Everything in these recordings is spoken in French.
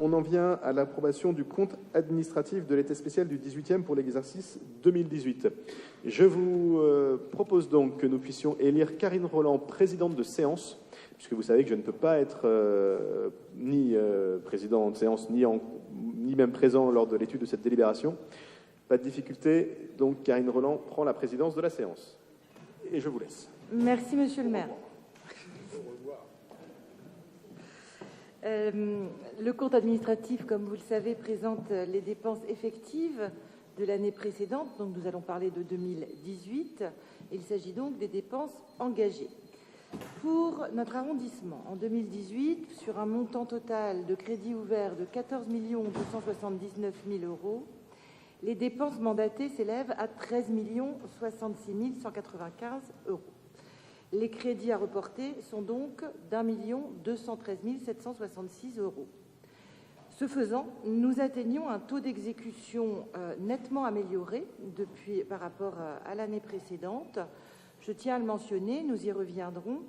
on en vient à l'approbation du compte administratif de l'été spécial du 18e pour l'exercice 2018. Je vous propose donc que nous puissions élire Karine Roland, présidente de séance, puisque vous savez que je ne peux pas être ni président de séance, ni même présent lors de l'étude de cette délibération. Pas de difficulté, donc Karine Roland prend la présidence de la séance. Et je vous laisse. Merci, monsieur le maire. Le compte administratif, comme vous le savez, présente les dépenses effectives de l'année précédente. Donc, nous allons parler de 2018. Il s'agit donc des dépenses engagées. Pour notre arrondissement, en 2018, sur un montant total de crédits ouverts de 14 279 000 €, les dépenses mandatées s'élèvent à 13 066 195 €. Les crédits à reporter sont donc d'1 213 766 €. Ce faisant, nous atteignons un taux d'exécution nettement amélioré par rapport à l'année précédente. Je tiens à le mentionner, nous y reviendrons.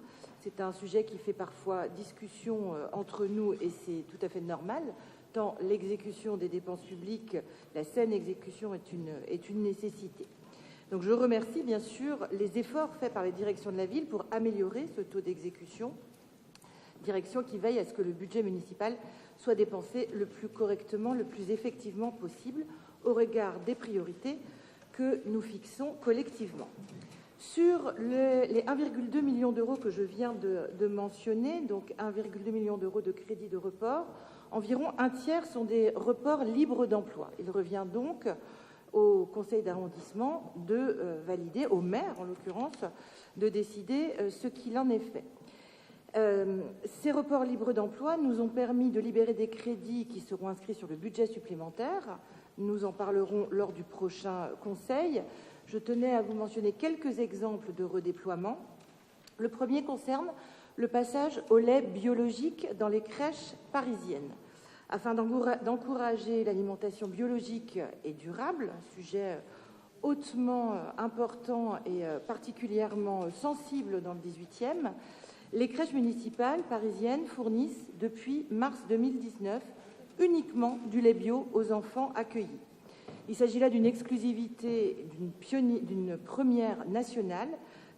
C'est un sujet qui fait parfois discussion entre nous et c'est tout à fait normal, tant l'exécution des dépenses publiques, la saine exécution est une nécessité. Donc je remercie bien sûr les efforts faits par les directions de la ville pour améliorer ce taux d'exécution, direction qui veille à ce que le budget municipal soit dépensé le plus correctement, le plus effectivement possible au regard des priorités que nous fixons collectivement. Sur les 1,2 million d'euros que je viens de mentionner, donc 1,2 million d'euros de crédits de report, environ un tiers sont des reports libres d'emploi. Il revient donc au conseil d'arrondissement de valider, au maire en l'occurrence, de décider ce qu'il en est fait. Ces reports libres d'emploi nous ont permis de libérer des crédits qui seront inscrits sur le budget supplémentaire. Nous en parlerons lors du prochain conseil. Je tenais à vous mentionner quelques exemples de redéploiement. Le premier concerne le passage au lait biologique dans les crèches parisiennes. Afin d'encourager l'alimentation biologique et durable, un sujet hautement important et particulièrement sensible dans le 18e, les crèches municipales parisiennes fournissent depuis mars 2019 uniquement du lait bio aux enfants accueillis. Il s'agit là d'une exclusivité, d'une première nationale.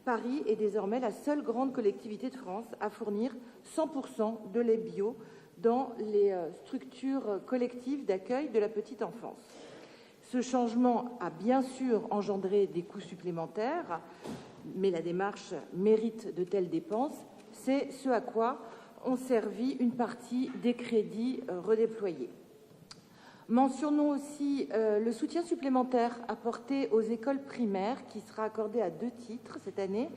Paris est désormais la seule grande collectivité de France à fournir 100% de lait bio dans les structures collectives d'accueil de la petite enfance. Ce changement a bien sûr engendré des coûts supplémentaires, mais la démarche mérite de telles dépenses. C'est ce à quoi ont servi une partie des crédits redéployés. Mentionnons aussi le soutien supplémentaire apporté aux écoles primaires qui sera accordé à 2 titres cette année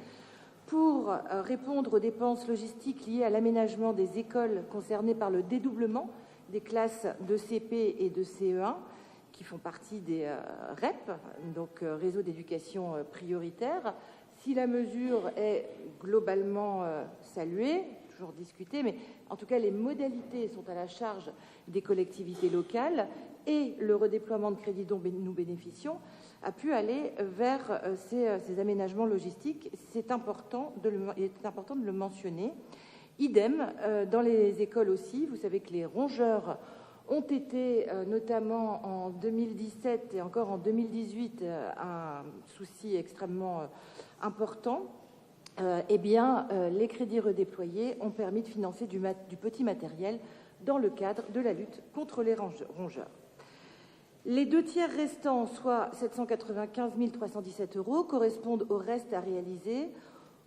pour répondre aux dépenses logistiques liées à l'aménagement des écoles concernées par le dédoublement des classes de CP et de CE1 qui font partie des REP, donc réseau d'éducation prioritaire. Si la mesure est globalement saluée, toujours discutée, mais en tout cas les modalités sont à la charge des collectivités locales et le redéploiement de crédits dont nous bénéficions a pu aller vers ces aménagements logistiques. C'est important de le mentionner. Idem dans les écoles aussi. Vous savez que les rongeurs ont été, notamment en 2017 et encore en 2018, un souci extrêmement important. Les crédits redéployés ont permis de financer du petit matériel dans le cadre de la lutte contre les rongeurs. Les 2 tiers restants, soit 795 317 €, correspondent au reste à réaliser.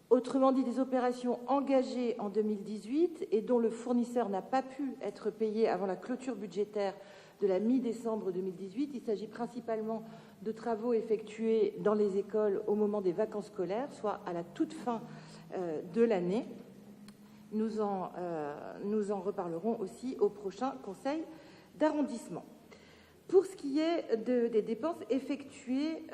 Autrement dit, des opérations engagées en 2018 et dont le fournisseur n'a pas pu être payé avant la clôture budgétaire de la mi-décembre 2018. Il s'agit principalement de travaux effectués dans les écoles au moment des vacances scolaires, soit à la toute fin de l'année. Nous en reparlerons aussi au prochain conseil d'arrondissement. Pour ce qui est des dépenses effectuées,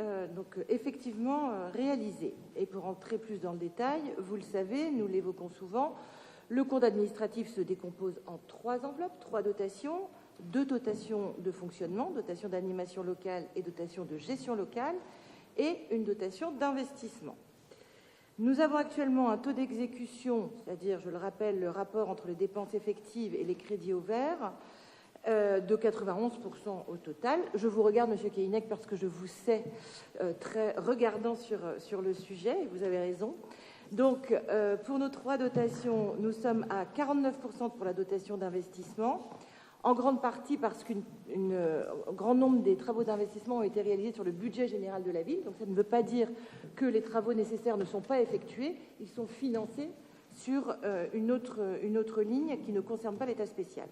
effectivement réalisées, et pour entrer plus dans le détail, vous le savez, nous l'évoquons souvent, le compte administratif se décompose en 3 enveloppes, 3 dotations, 2 dotations de fonctionnement, dotation d'animation locale et dotation de gestion locale, et une dotation d'investissement. Nous avons actuellement un taux d'exécution, c'est-à-dire, je le rappelle, le rapport entre les dépenses effectives et les crédits ouverts, de 91% au total. Je vous regarde, Monsieur Keinec, parce que je vous sais très regardant sur le sujet, et vous avez raison. Donc, pour nos 3 dotations, nous sommes à 49% pour la dotation d'investissement, en grande partie parce qu'un grand nombre des travaux d'investissement ont été réalisés sur le budget général de la ville. Donc, ça ne veut pas dire que les travaux nécessaires ne sont pas effectués. Ils sont financés sur une autre ligne qui ne concerne pas l'État spécial.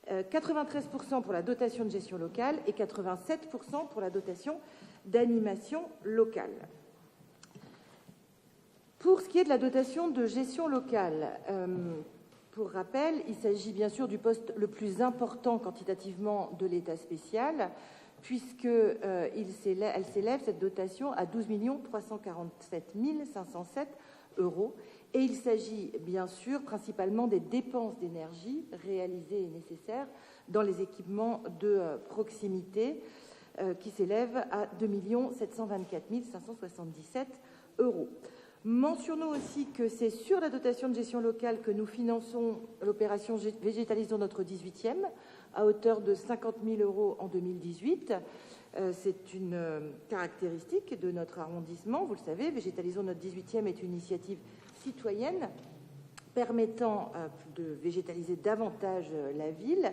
93% pour la dotation de gestion locale et 87% pour la dotation d'animation locale. Pour ce qui est de la dotation de gestion locale, pour rappel, il s'agit bien sûr du poste le plus important quantitativement de l'État spécial, puisqu'elle s'élève, cette dotation, à 12 347 507 €. Et il s'agit bien sûr principalement des dépenses d'énergie réalisées et nécessaires dans les équipements de proximité, qui s'élèvent à 2 724 577 €. Mentionnons aussi que c'est sur la dotation de gestion locale que nous finançons l'opération Végétalisons notre 18e, à hauteur de 50 000 € en 2018. C'est une caractéristique de notre arrondissement. Vous le savez, Végétalisons notre 18e est une initiative citoyenne permettant de végétaliser davantage la ville.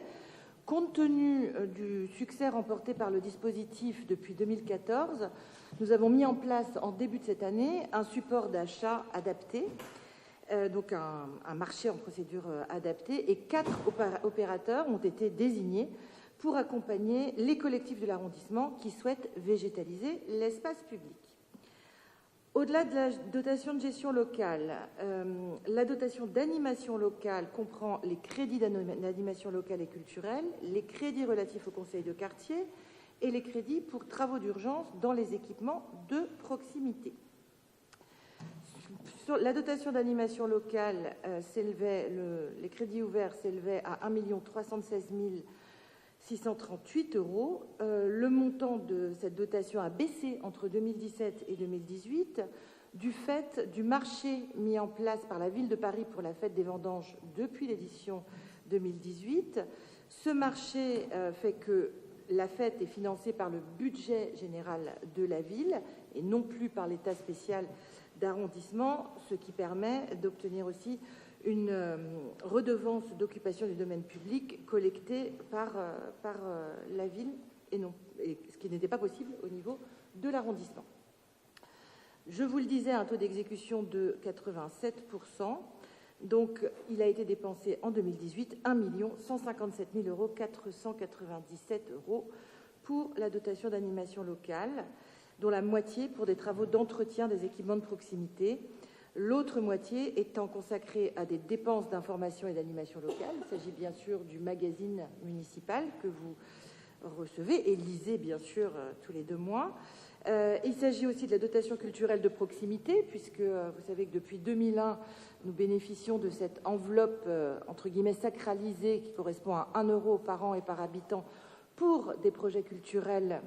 Compte tenu du succès remporté par le dispositif depuis 2014, nous avons mis en place en début de cette année un support d'achat adapté, donc un marché en procédure adaptée, et 4 opérateurs ont été désignés pour accompagner les collectifs de l'arrondissement qui souhaitent végétaliser l'espace public. Au-delà de la dotation de gestion locale, la dotation d'animation locale comprend les crédits d'animation locale et culturelle, les crédits relatifs au conseil de quartier et les crédits pour travaux d'urgence dans les équipements de proximité. Sur la dotation d'animation locale, les crédits ouverts s'élevaient à 1 316 638 €. Le montant de cette dotation a baissé entre 2017 et 2018 du fait du marché mis en place par la Ville de Paris pour la fête des vendanges depuis l'édition 2018. Ce marché fait que la fête est financée par le budget général de la ville et non plus par l'État spécial d'arrondissement, ce qui permet d'obtenir aussi une redevance d'occupation du domaine public collectée par la ville, ce qui n'était pas possible au niveau de l'arrondissement. Je vous le disais, un taux d'exécution de 87%. Donc, il a été dépensé en 2018 1 157 497 € pour la dotation d'animation locale, dont la moitié pour des travaux d'entretien des équipements de proximité. L'autre moitié étant consacrée à des dépenses d'information et d'animation locale. Il s'agit bien sûr du magazine municipal que vous recevez et lisez bien sûr tous les 2 mois. Il s'agit aussi de la dotation culturelle de proximité, puisque vous savez que depuis 2001, nous bénéficions de cette enveloppe entre guillemets sacralisée qui correspond à 1 € par an et par habitant pour des projets culturels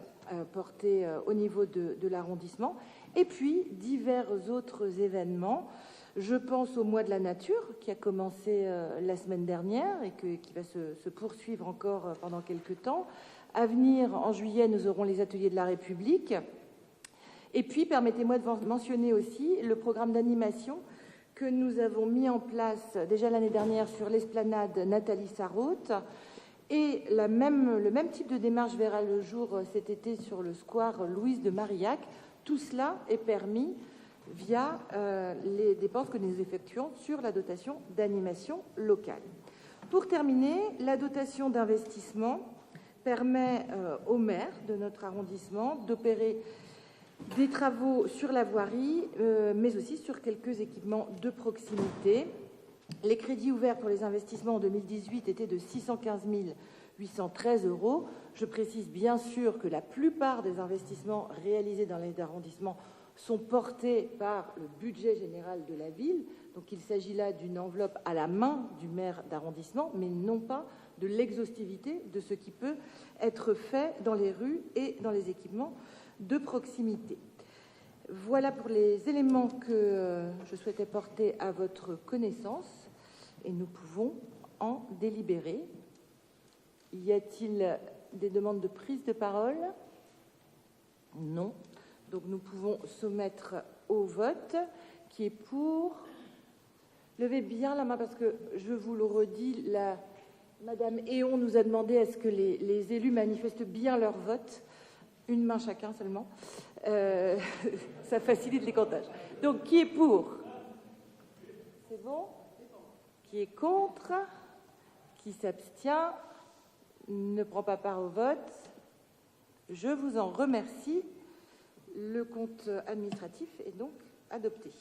portés au niveau de l'arrondissement. Et puis, divers autres événements. Je pense au mois de la nature qui a commencé la semaine dernière et qui va se poursuivre encore pendant quelques temps. À venir, en juillet, nous aurons les ateliers de la République. Et puis, permettez-moi de mentionner aussi le programme d'animation que nous avons mis en place déjà l'année dernière sur l'esplanade Nathalie Sarraute. Et le même type de démarche verra le jour cet été sur le square Louise de Marillac. Tout cela est permis via les dépenses que nous effectuons sur la dotation d'animation locale. Pour terminer, la dotation d'investissement permet au maire de notre arrondissement d'opérer des travaux sur la voirie, mais aussi sur quelques équipements de proximité. Les crédits ouverts pour les investissements en 2018 étaient de 615 813 €. Je précise bien sûr que la plupart des investissements réalisés dans les arrondissements sont portés par le budget général de la ville. Donc il s'agit là d'une enveloppe à la main du maire d'arrondissement, mais non pas de l'exhaustivité de ce qui peut être fait dans les rues et dans les équipements de proximité. Voilà pour les éléments que je souhaitais porter à votre connaissance et nous pouvons en délibérer. Y a-t-il des demandes de prise de parole? Non. Donc nous pouvons soumettre au vote. Qui est pour? Levez bien la main parce que, je vous le redis, Madame Héon nous a demandé à ce que les élus manifestent bien leur vote. Une main chacun seulement. Ça facilite les comptages. Donc, qui est pour? C'est bon? Qui est contre? Qui s'abstient? Ne prend pas part au vote? Je vous en remercie. Le compte administratif est donc adopté.